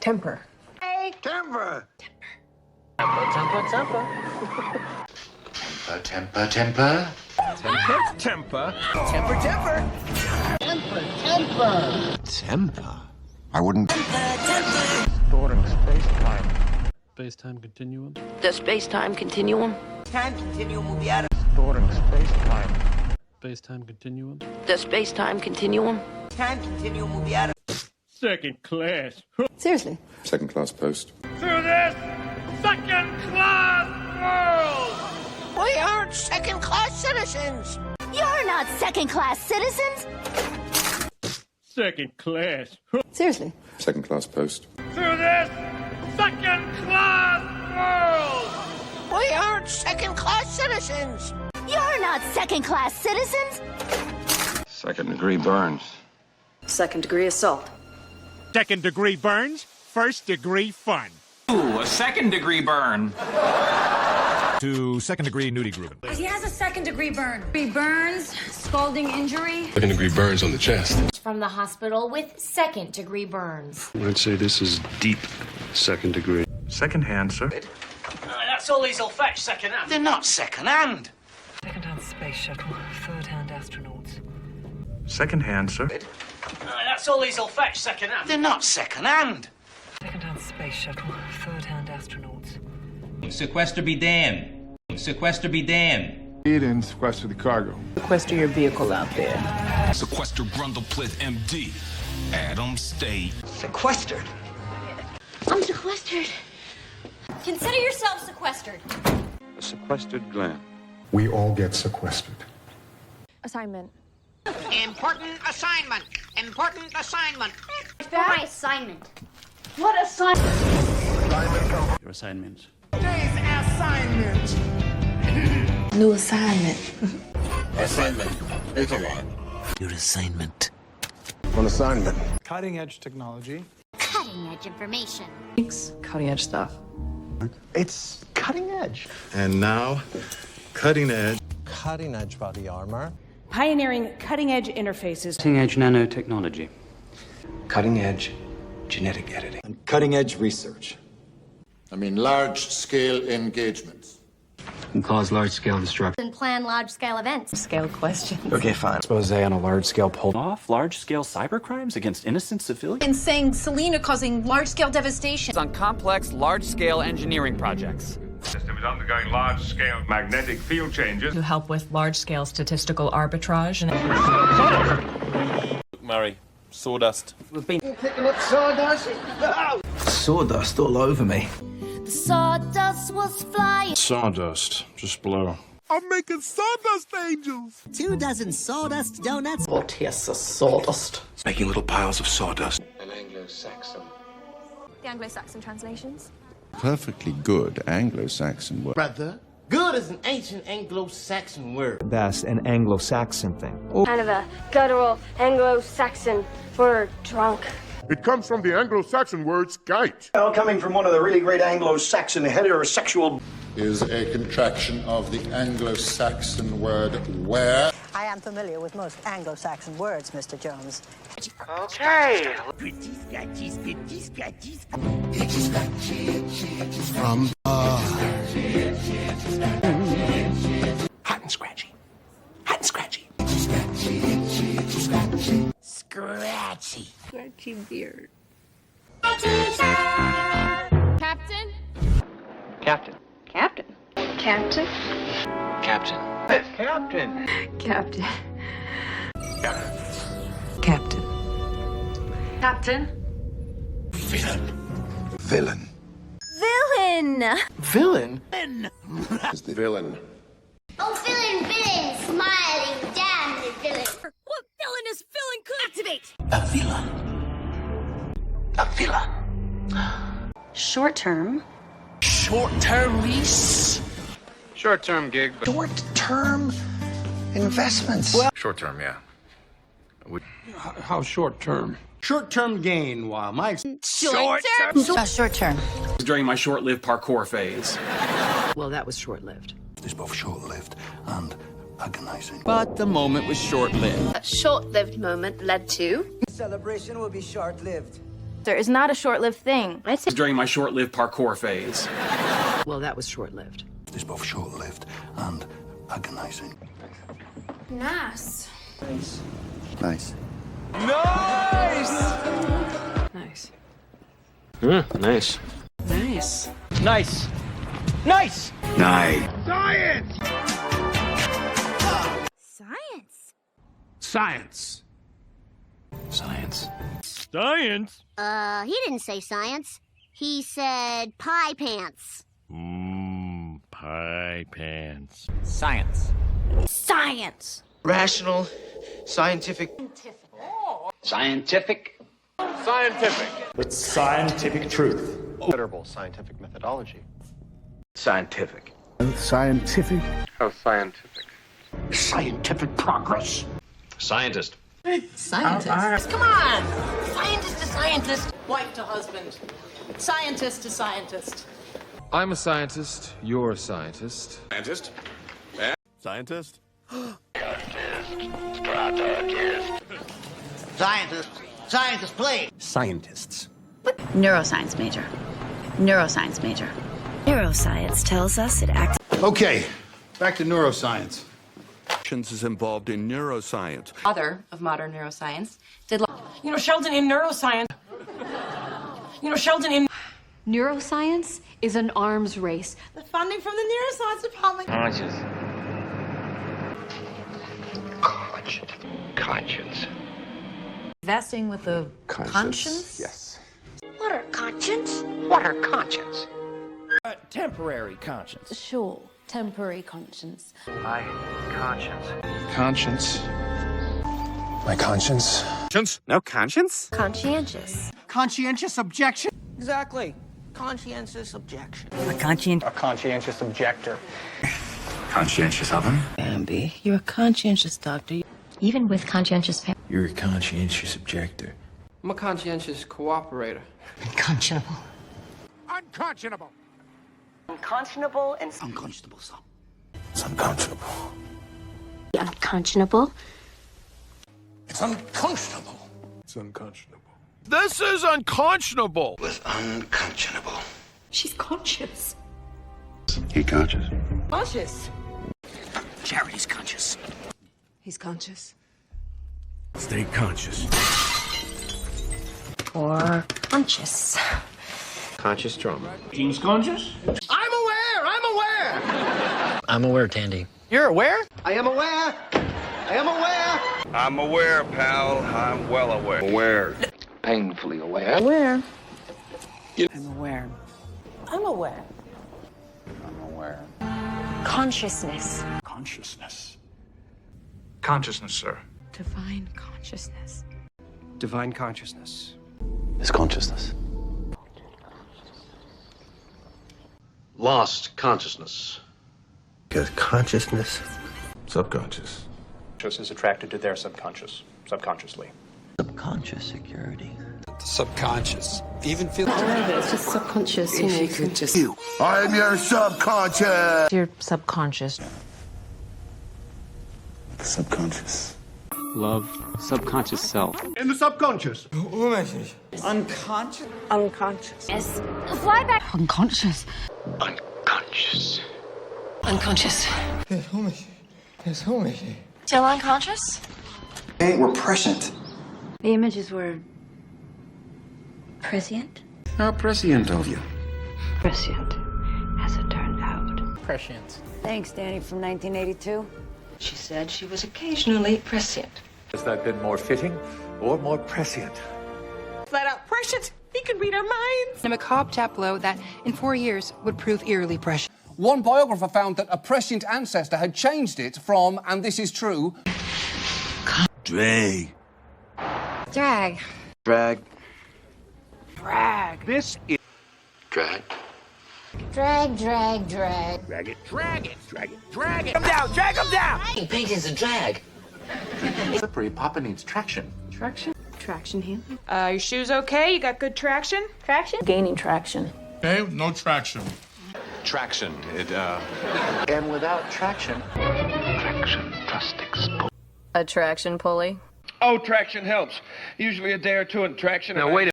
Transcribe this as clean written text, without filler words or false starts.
Temper. Hey. Temper. Temper, temper, temper. Temper, temper. Temper, temper. Temper, temper. Temper, temper. Temper? I wouldn't. Storing space-time. Space-time continuum. The space-time continuum. Time continuum will be out of... Storing space-time. Space-time continuum. The space-time continuum. Time continuum will be out of... Second class. Seriously. Second class post. To this second-class world! We aren't second-class citizens. You're not second-class citizens. Second class. Seriously. Second class post. To this second-class world! We aren't second-class citizens. You're not second-class citizens. Second-degree burns. Second-degree assault. Second-degree burns, first-degree fun. Ooh, a second-degree burn. To second-degree nudie grooving. He has a second-degree burn. He burns, scalding injury. Second-degree burns on the chest. From the hospital with second-degree burns. I'd say this is deep second-degree. Second-hand, sir. That's all these will fetch second-hand. They're not second-hand. Second-hand space shuttle. Third-hand astronauts. Second-hand, sir. That's all these will fetch second-hand. They're not second-hand. Second-hand space shuttle. Third-hand astronauts. Sequester be damned. Sequester be damned. Lead and sequester the cargo. Sequester your vehicle out there. Sequester Grundleplith MD. Adam State. Sequestered. I'm sequestered. Consider yourself sequestered. A sequestered gland. We all get sequestered. Assignment. Important assignment. Important assignment. For my assignment. What assignment? Your assignment. Today's assignment. New assignment. Assignment. Your assignment. On assignment. Cutting-edge technology. Cutting-edge information. Cutting-edge stuff. It's cutting edge. And now, cutting edge. Cutting edge body armor. Pioneering cutting-edge interfaces. Cutting-edge nanotechnology. Cutting edge genetic editing. And cutting edge research. I mean, large-scale engagements. Can cause large-scale destruction. And plan large-scale events. Scale question. Okay, fine. Expose on a large-scale pull. Off large-scale cybercrimes against innocent civilians. And saying Selena causing large-scale devastation. On complex, large-scale engineering projects. The system is undergoing large-scale magnetic field changes. To help with large-scale statistical arbitrage and... Murray, sawdust. Picking up sawdust? Sawdust all over me. The sawdust was flying. Sawdust. Just below. I'm making sawdust angels. 2 dozen sawdust donuts. What is a sawdust? Making little piles of sawdust. An Anglo-Saxon. The Anglo-Saxon translations. Perfectly good Anglo-Saxon word. Brother, good is an ancient Anglo-Saxon word. That's an Anglo-Saxon thing. Kind of a guttural Anglo-Saxon for drunk. It comes from the Anglo-Saxon word skite. Well, coming from one of the really great Anglo-Saxon heterosexual... Is a contraction of the Anglo-Saxon word where. I am familiar with most Anglo-Saxon words, Mr. Jones. Okay. From Hot and scratchy. Hot and scratchy. Scratchy. Scratchy beard. Captain? Captain. Captain. Captain. Captain. Captain. Captain. Captain. Captain. villain. Villain! Villain? Is the villain. Oh, villain, smiling, damn the villain. What villainous villain could activate? A villain. A villain. Short term. Short-term lease. Short-term gig, but... Short-term investments. Short-term, yeah. How short-term? Short-term gain, while my... Short-term? Short-term. During my short-lived parkour phase. Well, that was short-lived. It's both short-lived and agonizing. But the moment was short-lived. A short-lived moment led to... Celebration will be short-lived. There is not a short-lived thing. During my short-lived parkour phase. Well, that was short-lived. It's both short-lived and agonizing. Nice. Nice. Nice. Nice. Nice. Nice. Nice. Nice. Nice. Science! Science. Science. Science. Science? He didn't say science. He said pie pants. Pie pants. Science. Science. Rational, scientific. Scientific. Scientific. With scientific truth. Considerable scientific methodology. Scientific. Scientific. How scientific? Scientific progress. Scientist. Scientist. Come on. Scientist to scientist. Wife to husband. Scientist to scientist. I'm a scientist. You're a scientist. Scientist. Scientist? Scientist. Scientist, please. Scientists. Neuroscience major. Neuroscience major. Neuroscience tells us it acts. Okay, back to neuroscience. Is involved in neuroscience. Father of modern neuroscience did. Sheldon in neuroscience. Sheldon in. Neuroscience is an arms race. The funding from the neuroscience department. Conscience. Investing with a conscience? Yes. What are conscience? What are conscience? Temporary conscience. Sure, temporary conscience. My conscience. Conscience. My conscience. No conscience? Conscientious. Conscientious objection. Exactly. Conscientious objection. A conscientious objector. Conscientious oven. Bambi, you're a conscientious doctor. Even with conscientious parents. You're a conscientious objector. I'm a conscientious cooperator. Unconscionable. Unconscionable. Unconscionable and Unconscionable, son. It's unconscionable. Unconscionable. It's unconscionable. It's unconscionable. This is unconscionable. With unconscionable. She's conscious. He conscious. conscious. Charity's conscious. He's conscious. Stay conscious. Or conscious. Conscious trauma. King's conscious? I'm aware! I'm aware, Tandy. You're aware? I am aware! I am aware! I'm aware, pal. I'm well aware. Aware. Painfully aware. Aware. I'm aware. I'm aware. I'm aware. Consciousness. Consciousness. Consciousness, sir. Divine consciousness. Divine consciousness. Is consciousness. Lost consciousness. Because consciousness. Subconscious. Is attracted to their subconscious, subconsciously. Subconscious security. Subconscious. Even feel. It's just subconscious. You know, you could just. I'm your subconscious. Your subconscious. Subconscious. Love. Subconscious self. In the subconscious. Unconscious. Yes. Fly back. Unconscious. Unconscious. Unconscious. Still unconscious? Hey, we're prescient. The images were prescient? How prescient of you. Prescient, as it turned out. Prescient. Thanks, Danny from 1982. She said she was occasionally prescient. Has that been more fitting or more prescient? Flat out prescient. He could read our minds. A macabre tableau that, in 4 years, would prove eerily prescient. One biographer found that a prescient ancestor had changed it from, and this is true, Drag. Drag. Drag. Drag. This is Drag. Drag, drag, drag. drag it, drag it, drag it, drag it. Drag him down. Painting's a drag. Slippery. Papa needs traction. Traction. Traction hand. Your shoes okay? You got good traction? Traction? Gaining traction. Okay, no traction. Traction. And without traction, A traction pulley. Oh, traction helps. Usually a day or two in traction. Now, wait a